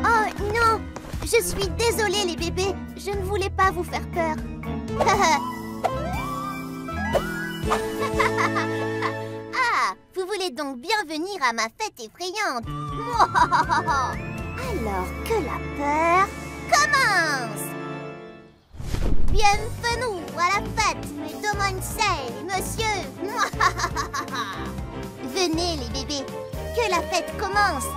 Oh non! Je suis désolée les bébés, je ne voulais pas vous faire peur. Ah, vous voulez donc bien venir à ma fête effrayante. Alors que la peur commence. Bienvenue à la fête, mesdames et monsieur. Venez les bébés, que la fête commence.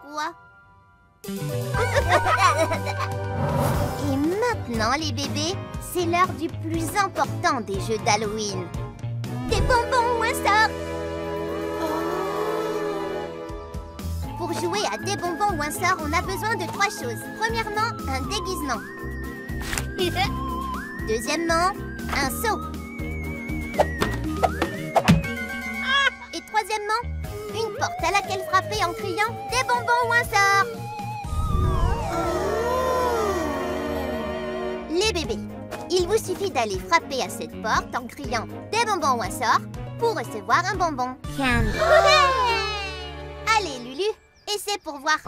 Quoi? Et maintenant les bébés, c'est l'heure du plus important des jeux d'Halloween. Des bonbons ou un sort. Pour jouer à des bonbons ou un sort, on a besoin de 3 choses. Premièrement, un déguisement. Deuxièmement, un seau. Et troisièmement, une porte à laquelle frapper en criant des bonbons ou un sort. Les bébés, il vous suffit d'aller frapper à cette porte en criant des bonbons ou un sort pour recevoir un bonbon. Allez Lulu, essaie pour voir.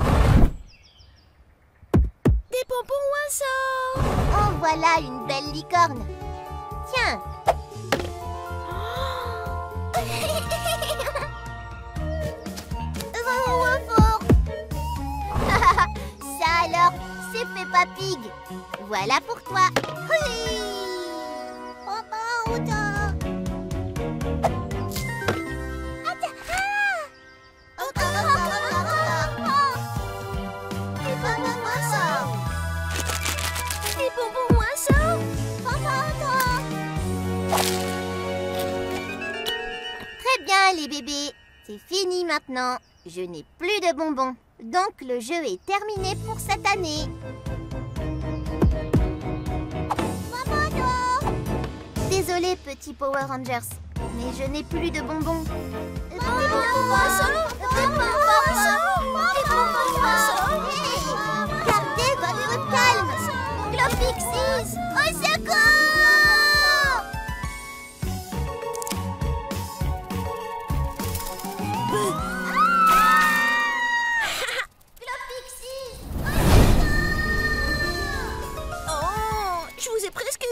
Des bonbons ou un sort. Oh voilà une belle licorne. Tiens. Moins fort. Ça alors, c'est Peppa Pig. Voilà pour toi. Très bien les bébés, c'est fini maintenant. Je n'ai plus de bonbons, donc le jeu est terminé pour cette année. Désolé petits Power Rangers, mais je n'ai plus de bonbons. Gardez votre calme. Glopixies, au secours! Glopixies, au secours! Oh, je vous ai presque eu.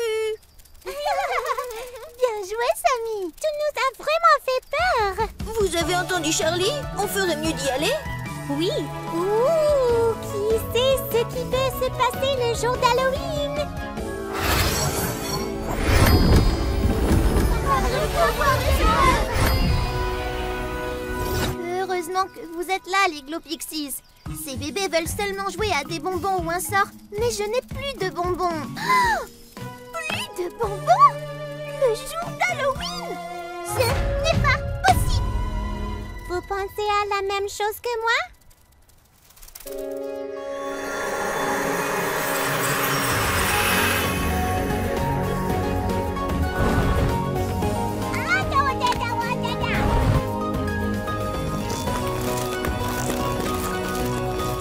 Bien joué, Samy. Tu nous as vraiment fait peur. Vous avez entendu Charlie? On ferait mieux d'y aller? Oui. Ouh, qui sait ce qui peut se passer le jour d'Halloween? Heureusement que vous êtes là, les Glopixies. Ces bébés veulent seulement jouer à des bonbons ou un sort, mais je n'ai plus de bonbons. Oh, plus de bonbons? Le jour d'Halloween? Ce n'est pas possible. Vous pensez à la même chose que moi?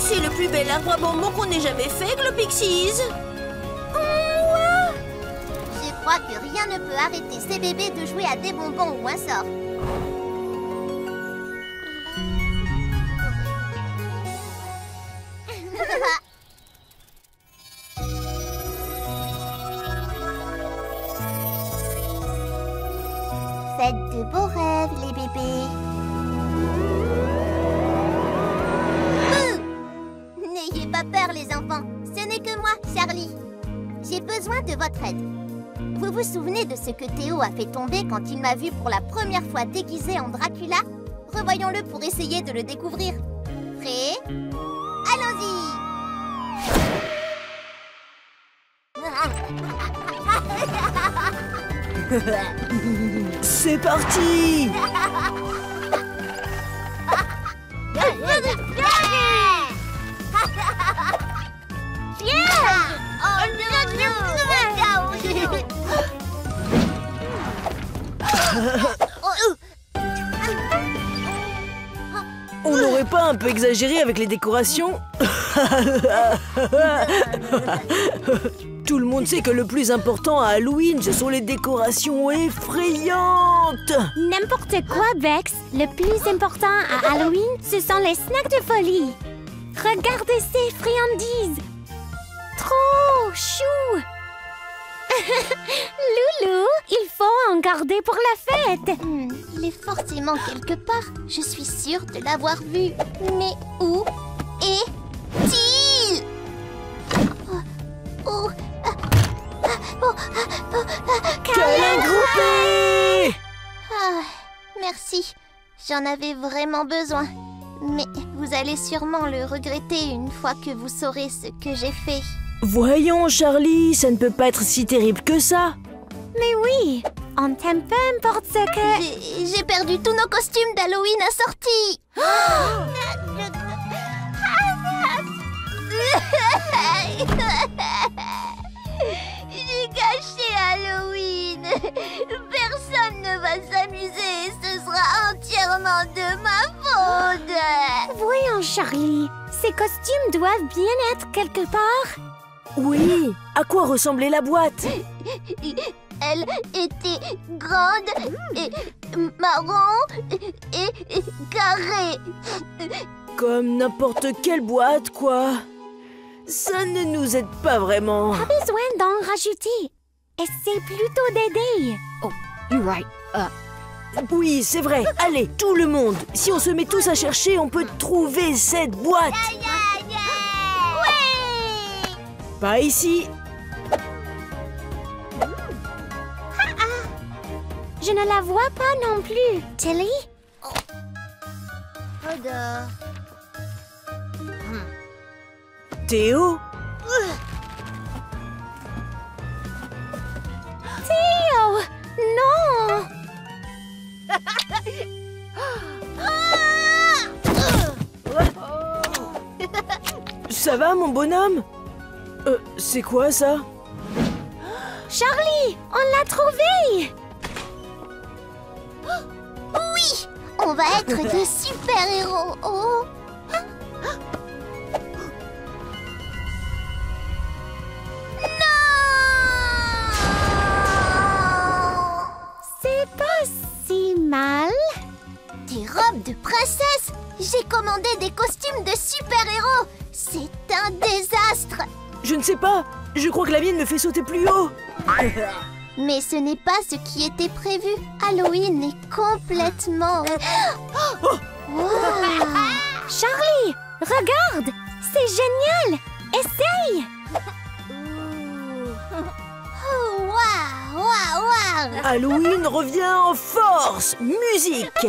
C'est le plus bel arbre à bonbons qu'on ait jamais fait, Glopixies. Je crois que rien ne peut arrêter ces bébés de jouer à des bonbons ou un sort. Faites de beaux rêves, les bébés. N'ayez pas peur, les enfants. Ce n'est que moi, Charlie. J'ai besoin de votre aide. Vous vous souvenez de ce que Théo a fait tomber quand il m'a vu pour la première fois déguisé en Dracula? Revoyons-le pour essayer de le découvrir. Prêt? Allons-y! C'est parti! On n'aurait pas un peu exagéré avec les décorations? Tout le monde sait que le plus important à Halloween, ce sont les décorations effrayantes. N'importe quoi, Bex. Le plus important à Halloween, ce sont les snacks de folie. Regardez ces friandises. Trop chou. Loulou, il faut en garder pour la fête. Il est forcément quelque part. Je suis sûre de l'avoir vu. Mais où est-il? Câlin groupé! Ah, merci. J'en avais vraiment besoin. Mais vous allez sûrement le regretter une fois que vous saurez ce que j'ai fait. Voyons, Charlie, ça ne peut pas être si terrible que ça. Mais oui, on t'aime peu importe ce que... J'ai perdu tous nos costumes d'Halloween assortis. J'ai gâché Halloween. Personne ne va s'amuser. Ce sera entièrement de ma faute. Voyons, Charlie, ces costumes doivent bien être quelque part. Oui, à quoi ressemblait la boîte? Elle était grande et marron et carrée. Comme n'importe quelle boîte, quoi. Ça ne nous aide pas vraiment. Pas besoin d'en rajouter. Essaie plutôt d'aider. Oh, you're right. Oui, c'est vrai. Allez, tout le monde. Si on se met tous à chercher, on peut trouver cette boîte. Ouais! Pas ici. Je ne la vois pas non plus. Tilly? Odor. Théo? Théo! Non! Ça va, mon bonhomme? C'est quoi, ça? Charlie, on l'a trouvé! Oui! On va être des super-héros. Oh. C'est pas si mal. Des robes de princesse! J'ai commandé des costumes de super-héros! C'est un désastre! Je ne sais pas. Je crois que la mienne me fait sauter plus haut. Mais ce n'est pas ce qui était prévu. Halloween est complètement... Wow. Charlie, regarde! C'est génial! Essaye! Oh, waouh, waouh, waouh! Halloween revient en force. Musique.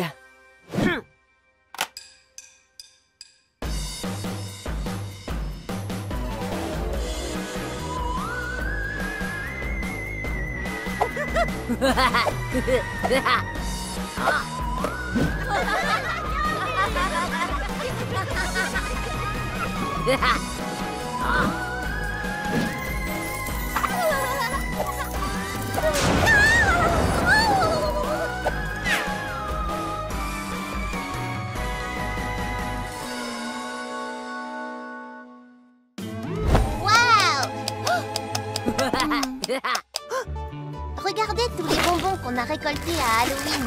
Regardez tous les bonbons qu'on a récoltés à Halloween.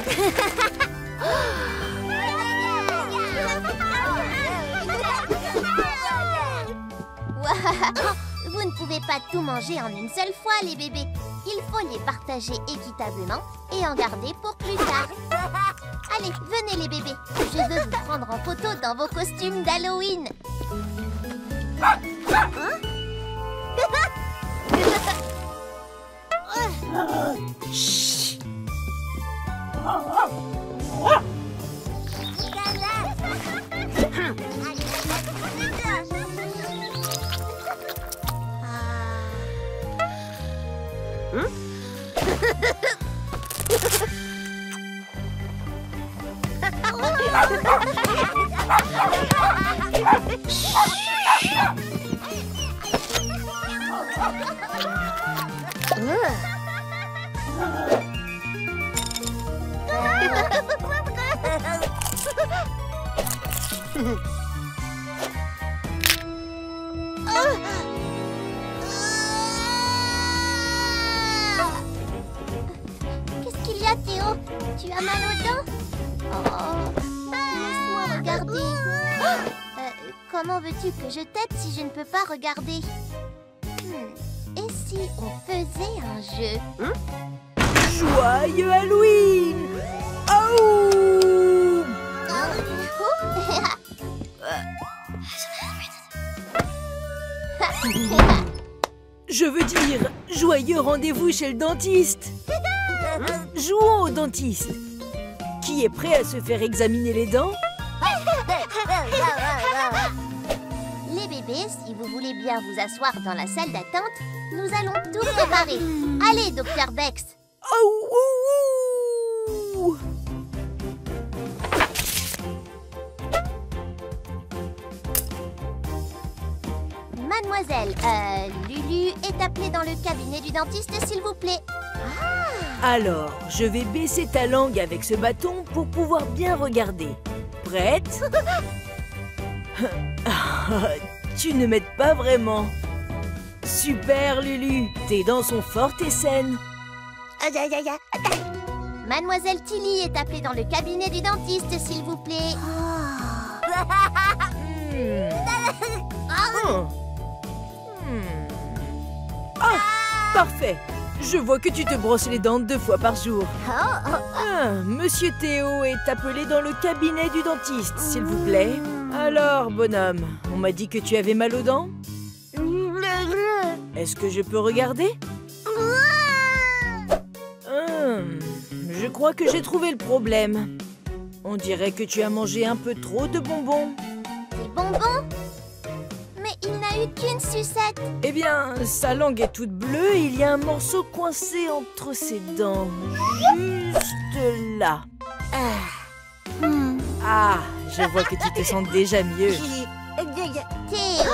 Vous ne pouvez pas tout manger en une seule fois, les bébés. Il faut les partager équitablement et en garder pour plus tard. Allez, venez les bébés. Je veux vous prendre en photo dans vos costumes d'Halloween. Chut. Qu'est-ce qu'il y a, Théo? Tu as mal aux dents? Oh, laisse-moi regarder. Comment veux-tu que je t'aide si je ne peux pas regarder? Et si on faisait un jeu? Joyeux Halloween! Oh! Je veux dire, joyeux rendez-vous chez le dentiste. Jouons au dentiste. Qui est prêt à se faire examiner les dents? Les bébés, si vous voulez bien vous asseoir dans la salle d'attente, nous allons tout préparer. Allez, Dr Bex. Oh, ouh, ouh. Mademoiselle, Lulu est appelée dans le cabinet du dentiste, s'il vous plaît. Alors, je vais baisser ta langue avec ce bâton pour pouvoir bien regarder. Prête? Tu ne m'aides pas vraiment. Super, Lulu. Tes dents sont fortes et saines. Mademoiselle Tilly est appelée dans le cabinet du dentiste, s'il vous plaît. Ah, parfait. Je vois que tu te brosses les dents 2 fois par jour. Monsieur Théo est appelé dans le cabinet du dentiste, s'il vous plaît. Alors, bonhomme, on m'a dit que tu avais mal aux dents? Est-ce que je peux regarder? Je crois que j'ai trouvé le problème. On dirait que tu as mangé un peu trop de bonbons. Des bonbons? Mais il n'a eu qu'une sucette. Eh bien, sa langue est toute bleue et il y a un morceau coincé entre ses dents. Juste là. Ah, je vois que tu te sens déjà mieux. Théo?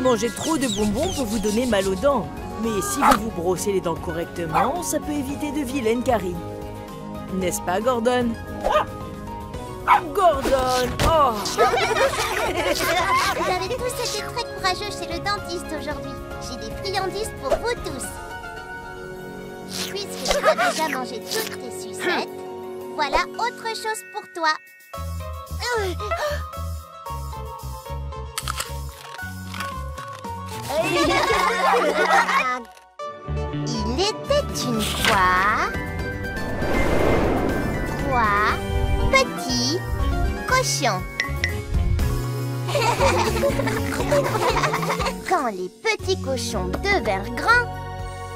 Manger trop de bonbons peut vous donner mal aux dents. Mais si vous vous brossez les dents correctement, ça peut éviter de vilaines caries. N'est-ce pas, Gordon? Gordon! Oh! Vous avez tous été très courageux chez le dentiste aujourd'hui. J'ai des friandises pour vous tous. Puisque tu as déjà mangé toutes tes sucettes, voilà autre chose pour toi. Il était une fois 3 petits cochons. Quand les petits cochons devinrent grands,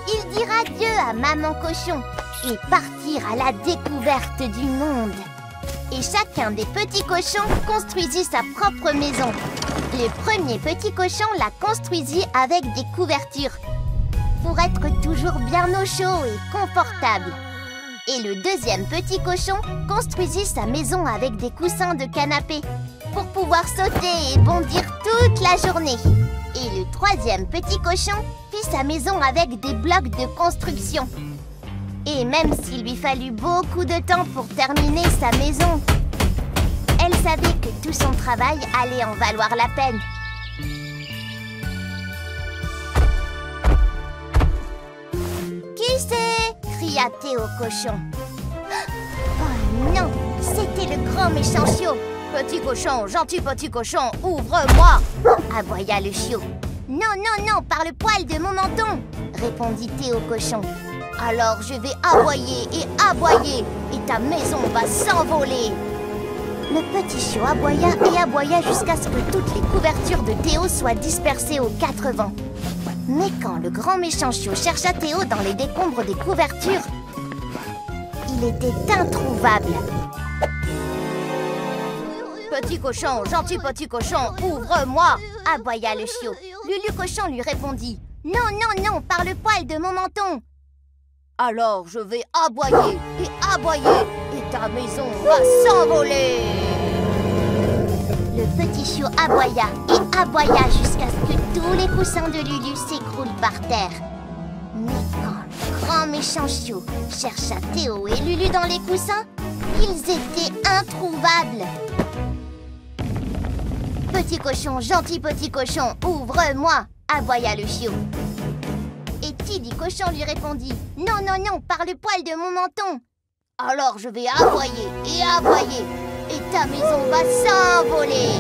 ils dirent adieu à maman cochon et partirent à la découverte du monde. Et chacun des petits cochons construisit sa propre maison. Le premier petit cochon la construisit avec des couvertures pour être toujours bien au chaud et confortable. Et le deuxième petit cochon construisit sa maison avec des coussins de canapé pour pouvoir sauter et bondir toute la journée. Et le troisième petit cochon fit sa maison avec des blocs de construction. Et même s'il lui fallut beaucoup de temps pour terminer sa maison, elle savait que tout son travail allait en valoir la peine. Qui c'est? Cria Théo cochon. Oh non, c'était le grand méchant chiot. Petit cochon, gentil petit cochon, ouvre-moi! Aboya le chiot. Non, non, non, par le poil de mon menton, répondit Théo cochon. Alors je vais aboyer, et ta maison va s'envoler. Le petit chiot aboya jusqu'à ce que toutes les couvertures de Théo soient dispersées aux 4 vents. Mais quand le grand méchant chiot chercha Théo dans les décombres des couvertures, il était introuvable. Petit cochon, gentil petit cochon, ouvre-moi! Aboya le chiot. Lulu cochon lui répondit. Non, non, non, par le poil de mon menton. Alors je vais aboyer, et ta maison va s'envoler. Le petit chiot aboya jusqu'à ce que tous les coussins de Lulu s'écroulent par terre. Mais quand le grand méchant chiot chercha Théo et Lulu dans les coussins, Ils étaient introuvables. Petit cochon, gentil petit cochon, ouvre-moi, aboya le chiot. Et Tilly Cochon lui répondit, non, non, non, par le poil de mon menton. Alors je vais aboyer, et ta maison va s'envoler.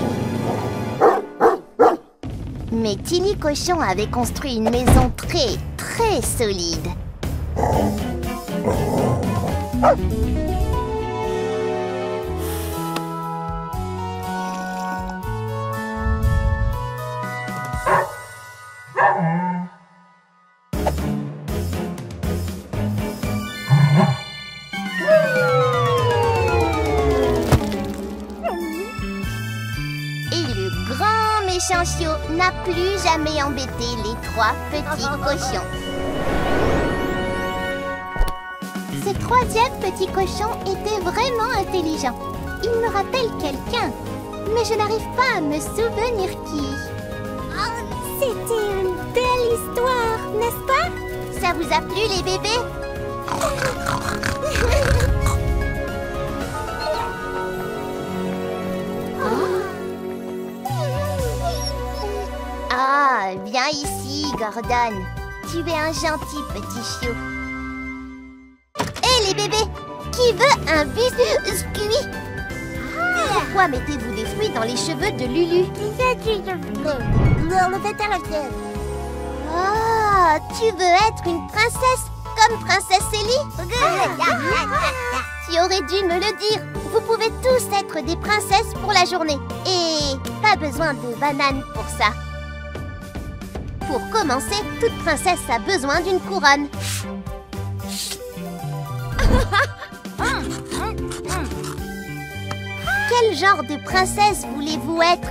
Mais Tilly Cochon avait construit une maison très, très solide. Méchant chiot n'a plus jamais embêté les 3 petits cochons. Ce 3e petit cochon était vraiment intelligent. Il me rappelle quelqu'un, mais je n'arrive pas à me souvenir qui. C'était une belle histoire, n'est-ce pas? Ça vous a plu les bébés? Ah, viens ici, Gordon. Tu es un gentil petit chiot. Hé, les bébés, qui veut un biscuit? Pourquoi mettez-vous des fruits dans les cheveux de Lulu? Ah, tu veux être une princesse comme Princesse Ellie? Tu aurais dû me le dire. Vous pouvez tous être des princesses pour la journée. Et pas besoin de bananes pour ça. Pour commencer, toute princesse a besoin d'une couronne. Quel genre de princesse voulez-vous être?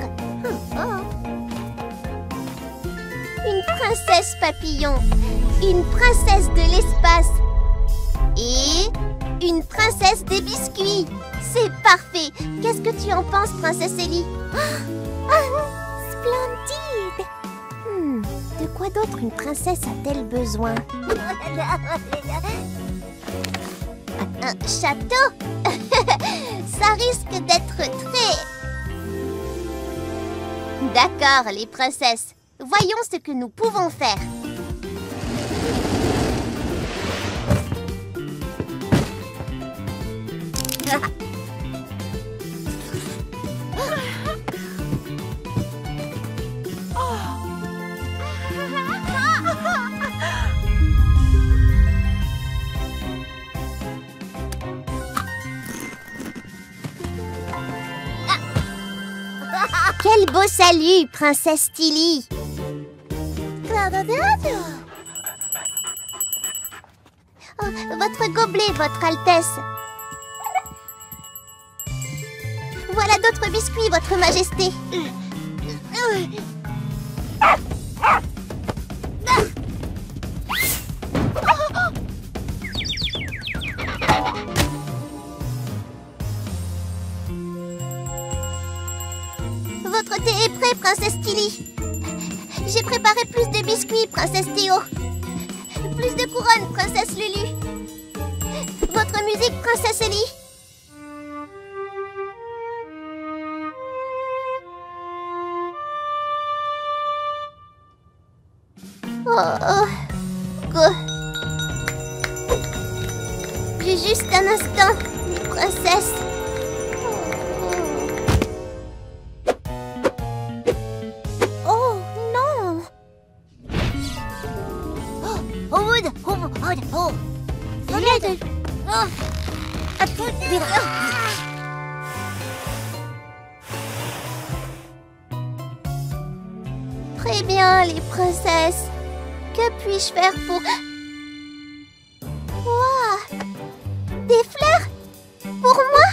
Une princesse papillon, une princesse de l'espace et une princesse des biscuits. C'est parfait. Qu'est-ce que tu en penses, Princesse Ellie? Splendide! De quoi d'autre une princesse a-t-elle besoin? Un château? Ça risque d'être très... D'accord, les princesses. Voyons ce que nous pouvons faire. Quel beau salut, Princesse Tilly! Oh, votre gobelet, Votre Altesse! Voilà d'autres biscuits, Votre Majesté! Votre thé est prêt, Princesse Tilly. J'ai préparé plus de biscuits, Princesse Théo. Plus de couronnes, Princesse Lulu. Votre musique, Princesse Ellie. Juste un instant, les princesses. Très bien, les princesses. Que puis-je faire pour... Wow! Des fleurs? Pour moi?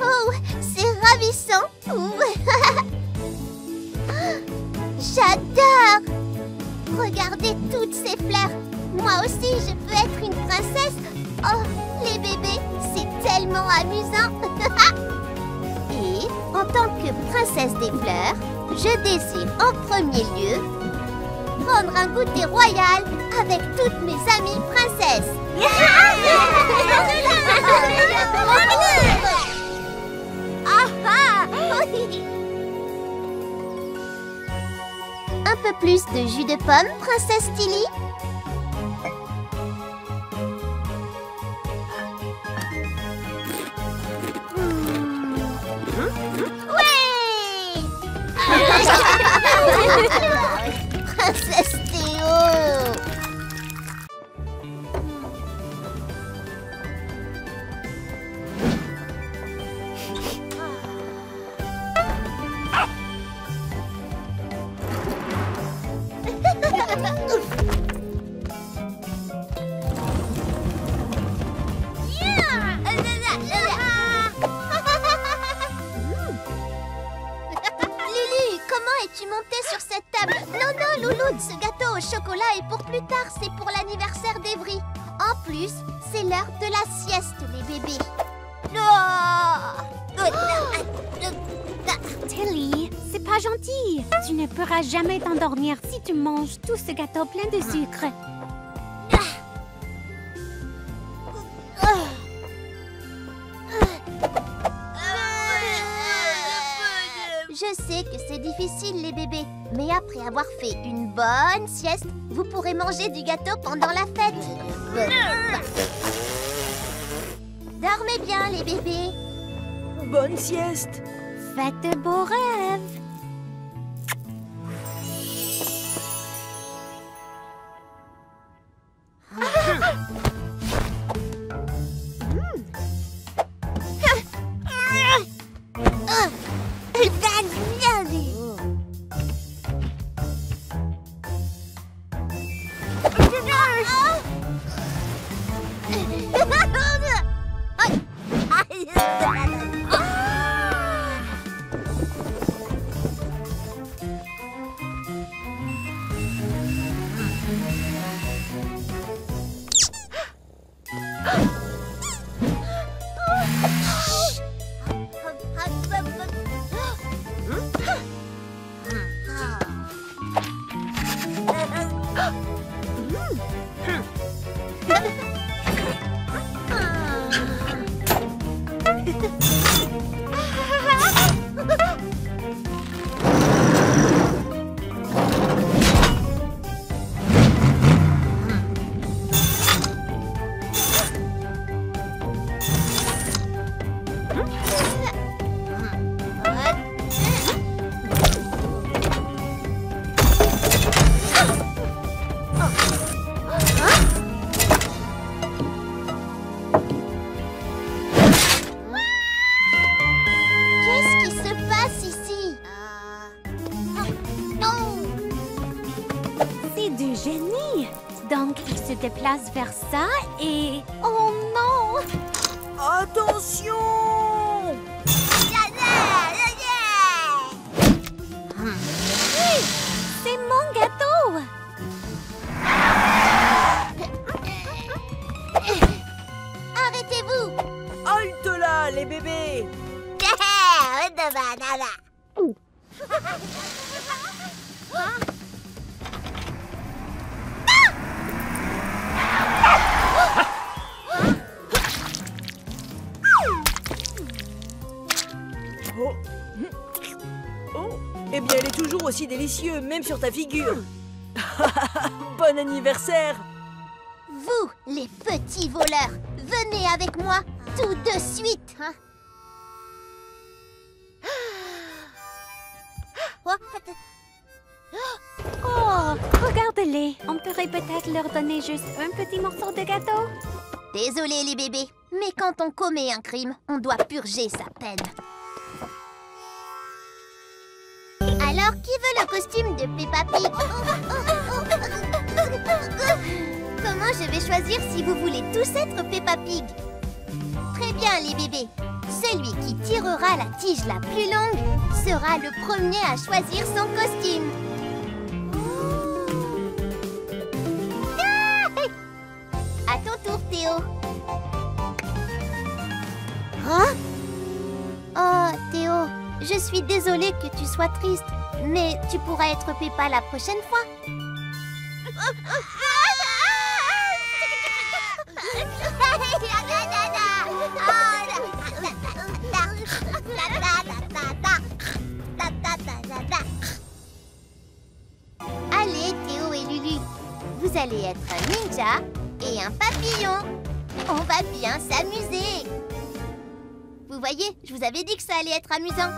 Oh, c'est ravissant. J'adore! Regardez toutes ces fleurs. Moi aussi, je peux être une princesse. Oh, les bébés, c'est tellement amusant. Et en tant que princesse des fleurs, je désire en premier lieu prendre un goûter royal avec toutes mes amies princesses. Un peu plus de jus de pomme, princesse Tilly. Princesse Théo. Lulu, comment es-tu montée sur cette table? Non, non, Louloute, ce gâteau au chocolat est pour plus tard, c'est pour l'anniversaire d'Evry. En plus, c'est l'heure de la sieste, les bébés. Tilly, c'est pas gentil. Tu ne pourras jamais t'endormir si tu manges tout ce gâteau plein de sucre. Je sais que c'est difficile, les bébés, mais après avoir fait une bonne sieste, vous pourrez manger du gâteau pendant la fête. Dormez bien, les bébés. Bonne sieste. Faites de beaux rêves. Déplace vers ça et... Oh non! Attention! Hey, c'est mon gâteau! Arrêtez-vous! Halte là, les bébés! Oh. Oh. Eh bien, elle est toujours aussi délicieuse, même sur ta figure. Bon anniversaire! Vous, les petits voleurs, venez avec moi tout de suite. Oh, regarde-les. On pourrait peut-être leur donner juste un petit morceau de gâteau. Désolé les bébés, mais quand on commet un crime, on doit purger sa peine. Alors, qui veut le costume de Peppa Pig? Comment je vais choisir si vous voulez tous être Peppa Pig? Très bien les bébés. Celui qui tirera la tige la plus longue sera le premier à choisir son costume. À ton tour, Théo. Hein? Oh, Théo, je suis désolée que tu sois triste, mais tu pourras être Peppa la prochaine fois. Vous allez être un ninja et un papillon. On va bien s'amuser. Vous voyez, je vous avais dit que ça allait être amusant.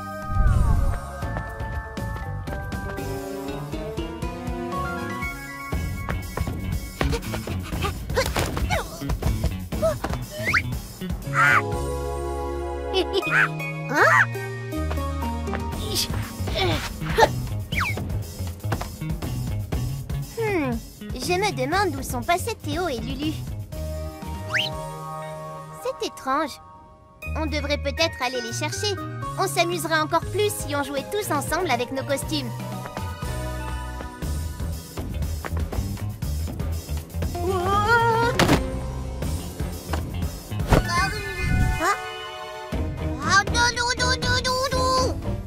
Je me demande où sont passés Théo et Lulu. C'est étrange. On devrait peut-être aller les chercher. On s'amusera encore plus si on jouait tous ensemble avec nos costumes.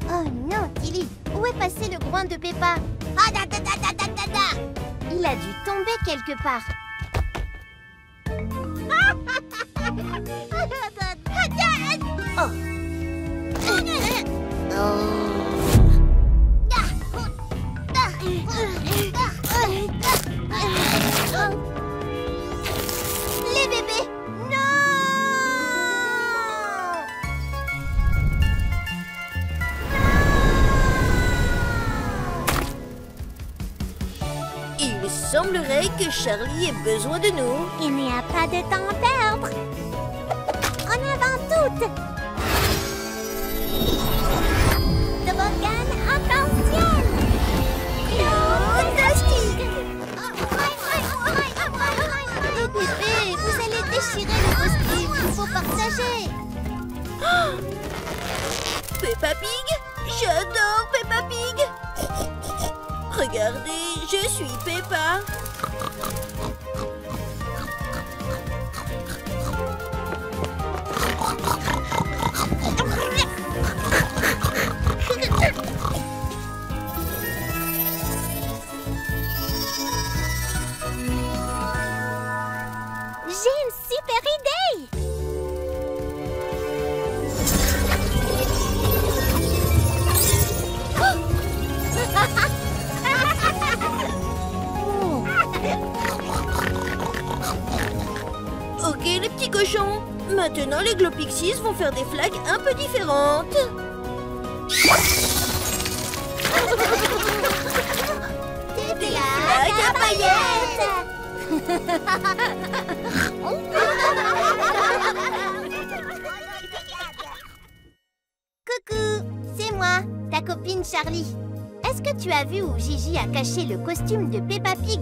Oh non, Tilly, où est passé le groin de Peppa? Il a dû tomber quelque part. Les bébés, non! Il semblerait que Charlie ait besoin de nous. Il n'y a pas de temps à perdre. En avant toutes. Toboggan arc-en-ciel. Fantastique! Les bébés, vous allez déchirer le costume. Il faut partager. Peppa Pig? J'adore Peppa Pig! Regardez, je suis Peppa. J'ai une super idée. Ok les petits cochons, maintenant les Glopixies vont faire des flags un peu différentes. Des flags à paillettes. Coucou, c'est moi, ta copine Charlie. Est-ce que tu as vu où Gigi a caché le costume de Peppa Pig?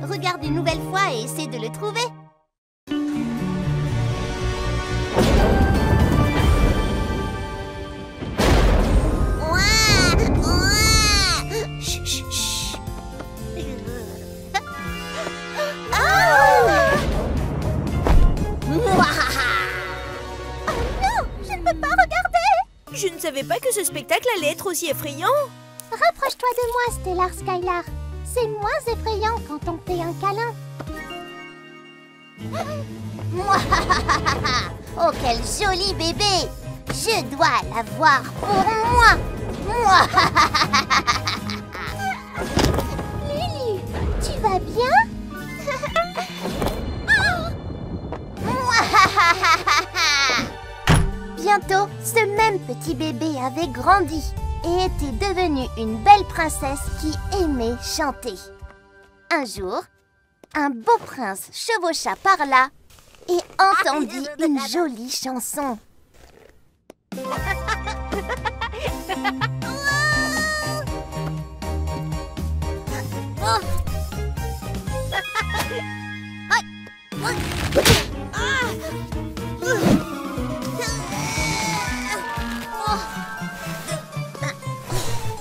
Regarde une nouvelle fois et essaie de le trouver. Chut, chut, chut. Je ne peux pas regarder. Je ne savais pas que ce spectacle allait être aussi effrayant. Rapproche-toi de moi, Stellar Skylar. C'est moins effrayant quand on fait un câlin. Oh, quel joli bébé! Je dois l'avoir pour moi. Lily, tu vas bien? Bientôt, ce même petit bébé avait grandi et était devenue une belle princesse qui aimait chanter. Un jour, un beau prince chevaucha par là et entendit une jolie chanson.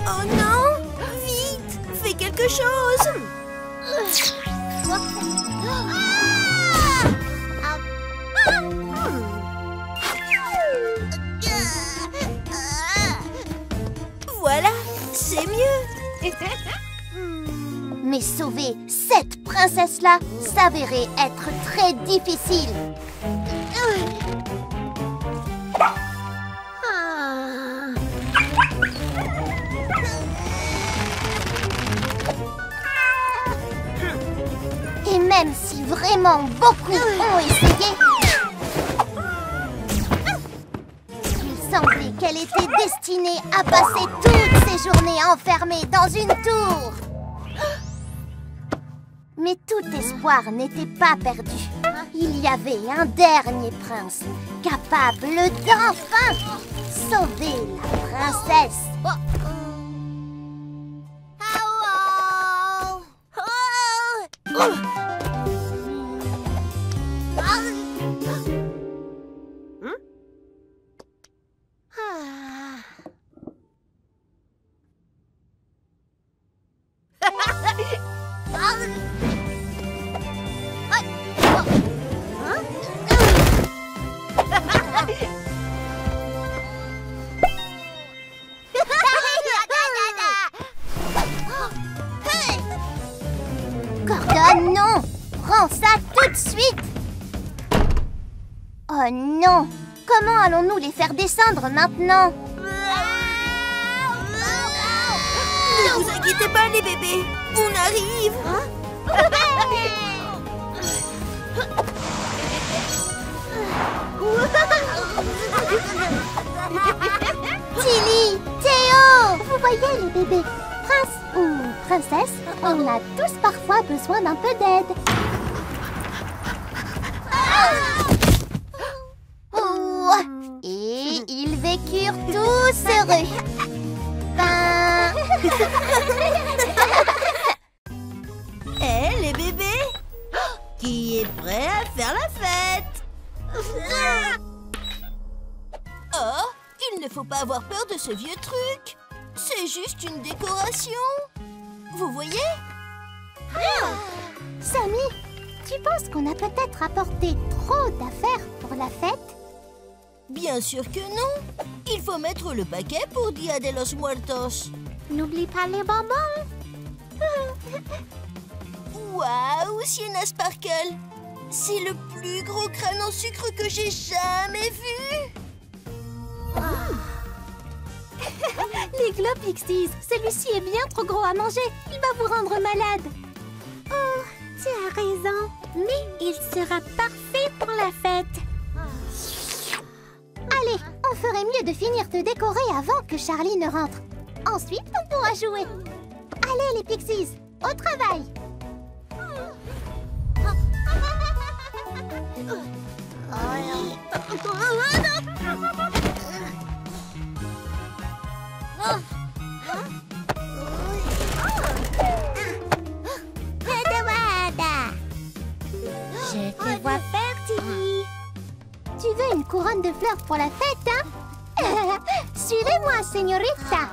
Oh non! Vite! Fais quelque chose! Voilà, c'est mieux! Mais sauver cette princesse-là s'avérait être très difficile. même si vraiment beaucoup ont essayé, il semblait qu'elle était destinée à passer toutes ses journées enfermée dans une tour. Mais tout espoir n'était pas perdu. Il y avait un dernier prince, capable d'enfin sauver la princesse. Gordon, non! Rends ça tout de suite! Oh non! Comment allons-nous les faire descendre maintenant? Ne vous inquiétez pas, les bébés. On arrive. Tilly! Théo! Vous voyez les bébés? Prince ou princesse, on a tous parfois besoin d'un peu d'aide. Et ils vécurent tous heureux. Ben... Eh, les bébés? Qui est prêt à faire la fête? Oh, il ne faut pas avoir peur de ce vieux truc. C'est juste une décoration. Vous voyez? Sammy, tu penses qu'on a peut-être apporté trop d'affaires pour la fête? Bien sûr que non. Il faut mettre le paquet pour Dia de los Muertos. N'oublie pas les bonbons. Waouh, Sienna Sparkle! C'est le plus gros crâne en sucre que j'ai jamais vu! Les Glow Pixies, celui-ci est bien trop gros à manger. Il va vous rendre malade. Oh, tu as raison. Mais il sera parfait pour la fête. Allez, on ferait mieux de finir de décorer avant que Charlie ne rentre. Ensuite, on pourra jouer. Allez les Pixies, au travail! Je te vois faire, Tilly. Tu veux une couronne de fleurs pour la fête, hein? Suivez-moi, señorita.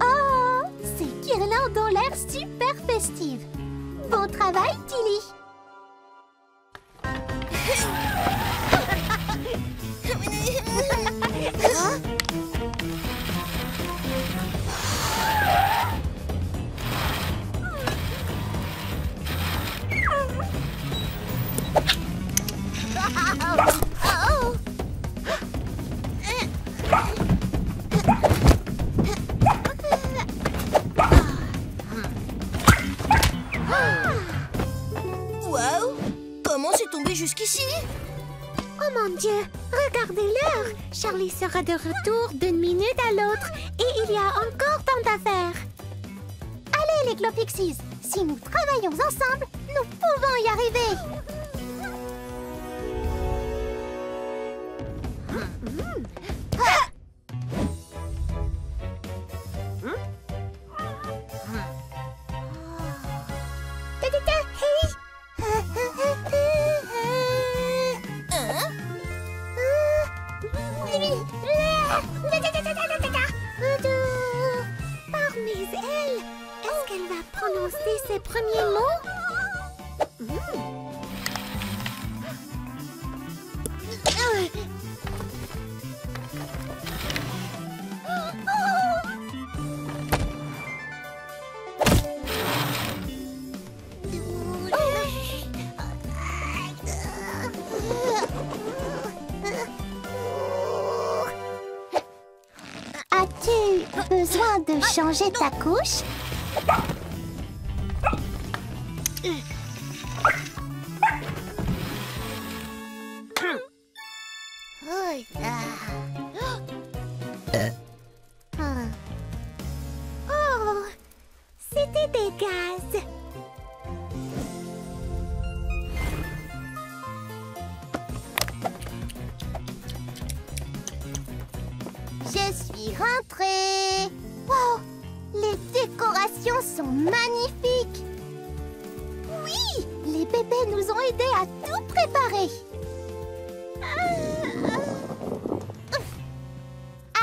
Oh, ces guirlandes ont l'air super festives. Bon travail, Tilly. Waouh! Comment c'est tombé jusqu'ici? Oh mon Dieu, regardez l'heure. Charlie sera de retour d'une minute à l'autre et il y a encore tant d'affaires. Allez les Glow Pixies, si nous travaillons ensemble, nous pouvons y arriver. Par mes ailes, est-ce qu'elle va prononcer ses premiers mots? As-tu besoin de changer ta couche? Oh, c'était des gaz. Je suis rentrée. Wow, les décorations sont magnifiques. Oui, les bébés nous ont aidés à tout préparer.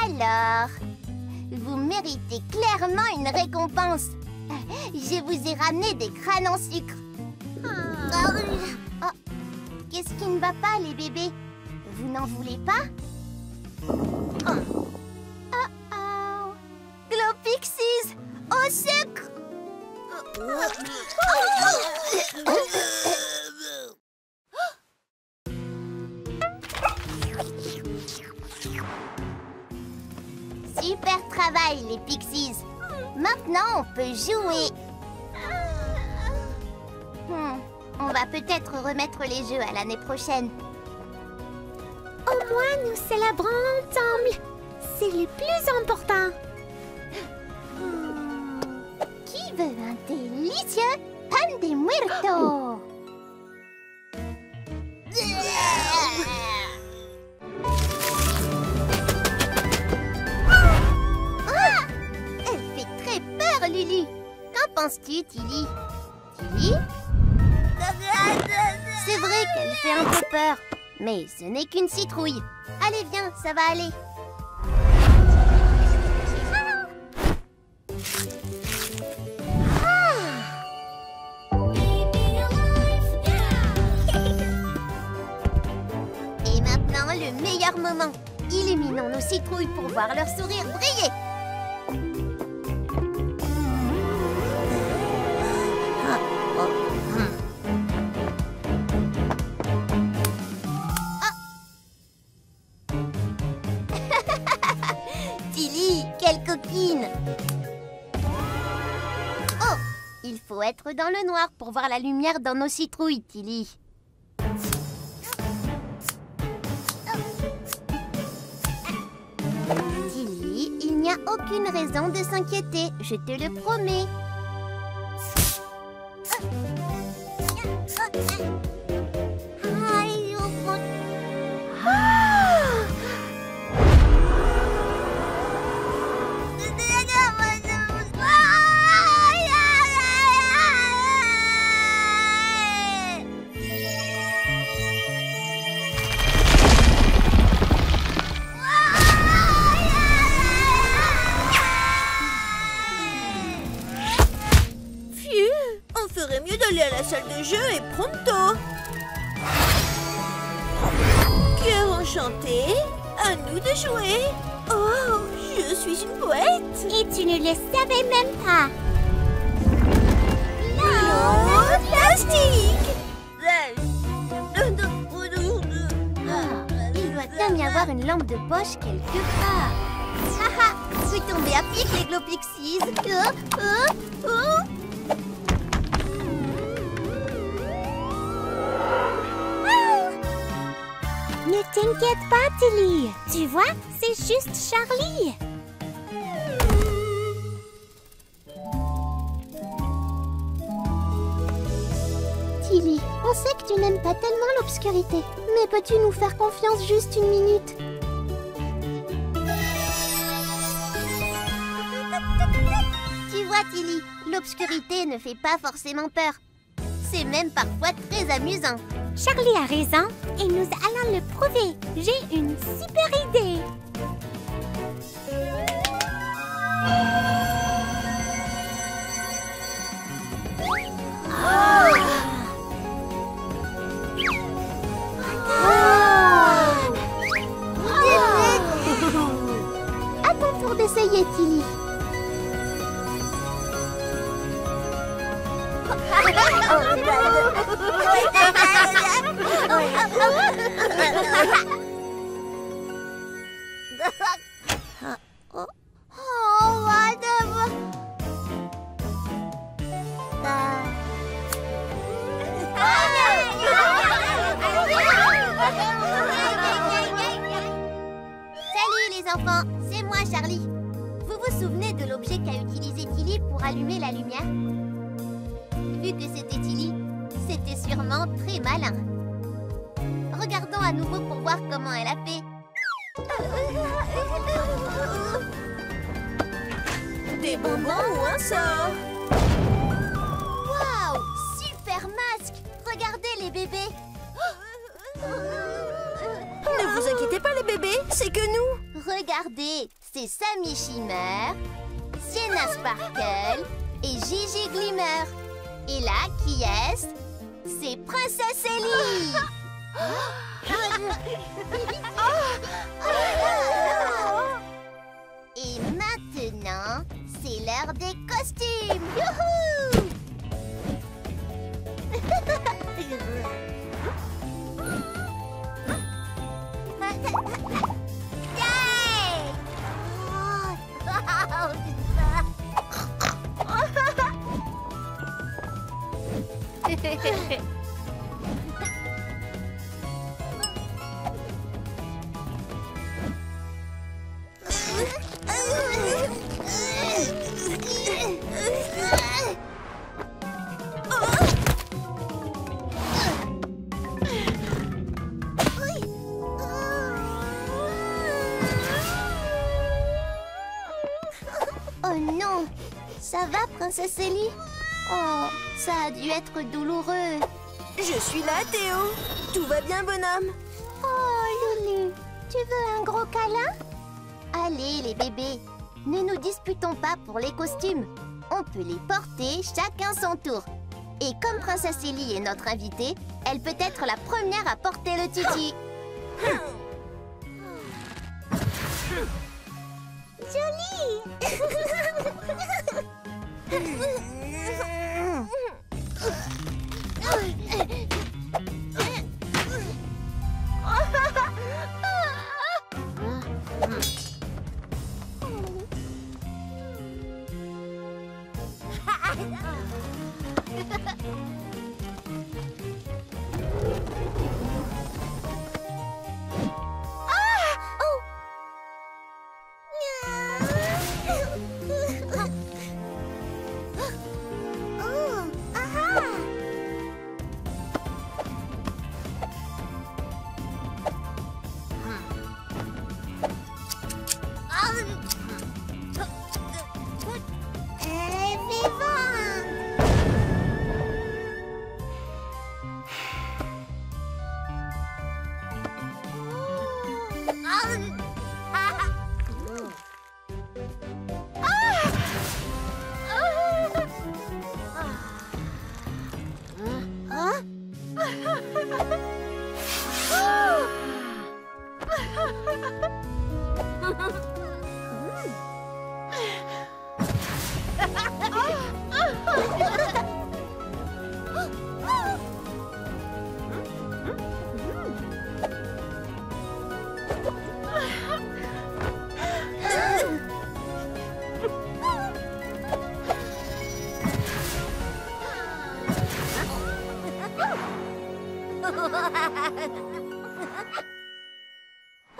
Alors, vous méritez clairement une récompense. Je vous ai ramené des crânes en sucre. Oh, qu'est-ce qui ne va pas, les bébés? Vous n'en voulez pas? Oh. Glopixies, au sucre! Super travail, les Pixies. Maintenant, on peut jouer. On va peut-être remettre les jeux à l'année prochaine. Au moins, nous célébrons ensemble. C'est le plus important. Qui veut un délicieux pan de muerto? Ah! Elle fait très peur, Lulu. Qu'en penses-tu, Tilly? Tilly? C'est vrai qu'elle fait un peu peur, mais ce n'est qu'une citrouille. Allez, viens, ça va aller. Et maintenant, le meilleur moment. Illuminons nos citrouilles pour voir leur sourire briller. Tilly, quelle coquine! Oh, il faut être dans le noir pour voir la lumière dans nos citrouilles, Tilly. Tilly, il n'y a aucune raison de s'inquiéter, je te le promets. On ferait mieux d'aller à la salle de jeu et pronto. Cœur enchanté, à nous de jouer. Oh, je suis une poète. Et tu ne le savais même pas. Non, plastique. Il doit bien y avoir une lampe de poche quelque part. Haha, je suis tombée à pic, les Glopixies. Ne t'inquiète pas, Tilly. Tu vois, c'est juste Charlie. Tilly, on sait que tu n'aimes pas tellement l'obscurité. Mais peux-tu nous faire confiance juste une minute? Tu vois, Tilly, l'obscurité ne fait pas forcément peur. C'est même parfois très amusant. Charlie a raison et nous allons le prouver. J'ai une super idée. À ton tour d'essayer, Tilly. Oh, enfants, c'est moi, Charlie. Vous vous souvenez de l'objet qu'a utilisé Tilly pour allumer la lumière? Vu que c'était Tilly, c'était sûrement très malin. Regardons à nouveau pour voir comment elle a fait. Des bonbons ou un sort? Waouh! Super masque! Regardez les bébés! Ne vous inquiétez pas les bébés, c'est que nous. Regardez, c'est Sammy Shimmer, Sienna Sparkle et Gigi Glimmer. Et là, qui est-ce? C'est Princesse Ellie! Et maintenant, c'est l'heure des costumes! Youhou! Oh non! Ça va, Princesse Ellie? Oh, ça a dû être douloureux. Je suis là, Théo. Tout va bien, bonhomme? Oh, Loulou, tu veux un gros câlin? Allez, les bébés, ne nous disputons pas pour les costumes. On peut les porter chacun son tour. Et comme Princesse Ellie est notre invitée, elle peut être la première à porter le tutu. Jolie!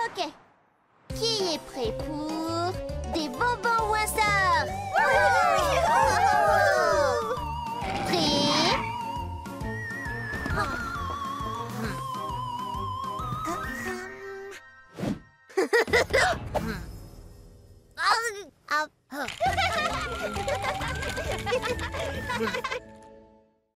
Ok. Qui est prêt pour des bonbons ou un sort?